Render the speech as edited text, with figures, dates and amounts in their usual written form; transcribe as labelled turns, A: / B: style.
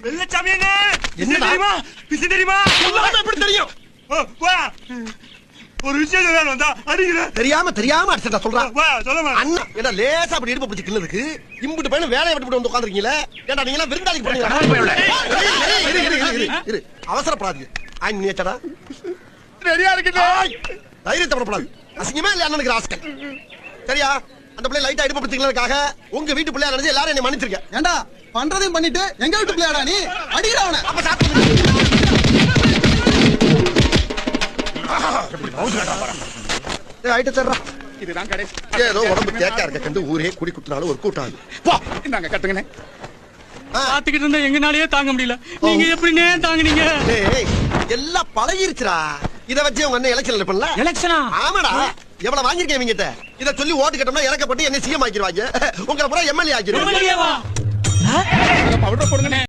A: வெள்ளச்சாமி என்ன தெரியுமா? விஷயம் தெரியுமா? எப்படி தெரியும்? ஒரு விஷயம் வந்தா அடிக்கிற
B: தெரியாம அடிச்சா சொல்றான்.
A: சொல்ல
B: அண்ணா என்ன லேசா அப்படி இடுப்பு பிடிச்சு கிள்ளதுக்கு இம்புட்டு பையன் வேலையை விட்டு வந்து உட்காந்துருக்கீங்களே. ஏன்டா நீங்க எல்லாம் விருந்தாளிக்கு போறீங்களா? அவசரப்படாதீங்க. ஆயின் நியச்சடா
A: ரெடியா இருக்கீங்க.
B: தைரியத்தை படப்படாது. அசிங்கமா இல்ல அண்ணனுக்கு ராஸ்கல். சரியா? அந்த பிள்ளை லைட்டா இடுப்பு பிடிச்சிக்கிறதுக்காக உங்க வீட்டு பிள்ளையா நினைச்சு எல்லாரும் என்ன மன்னிச்சிருக்கேன்.
C: ஏண்டா பண்றதையும் பண்ணிட்டு எங்க வீட்டு பிள்ளையாடா நீ அடிக்கிறா அவனை.
B: அப்ப சாப்பிட்டு
A: இதுதான் கடைசி.
B: ஏதோ உடம்பு தேக்கா இருக்க கண்டு ஊரே குடி குட்டினாலும் ஒரு கூட்டம்.
A: இந்தாங்க கட்டுங்கண்ணே. பாத்துக்கிட்டு இருந்தா எங்கனாலயே தாங்க முடியல. நீங்க எப்படினே தாங்குனீங்க?
B: எல்லாம் பழகிருச்சுடா. இத வச்சு உங்க அண்ணன் எலெக்ஷன்ல பண்ணல.
A: எலெக்ஷனா?
B: ஆமாடா. எவ்வளவு வாங்கிருக்கேன் இவங்கிட்ட. இத சொல்லி ஓட்டு கேட்டோம்னா இறக்கப்பட்டு என்ன சிஎம் ஆக்கிடுவாங்க. உங்களை பூரா எம்எல்ஏ ஆக்கிடுவாங்க.
A: பவுடர் போடுங்கண்ணே.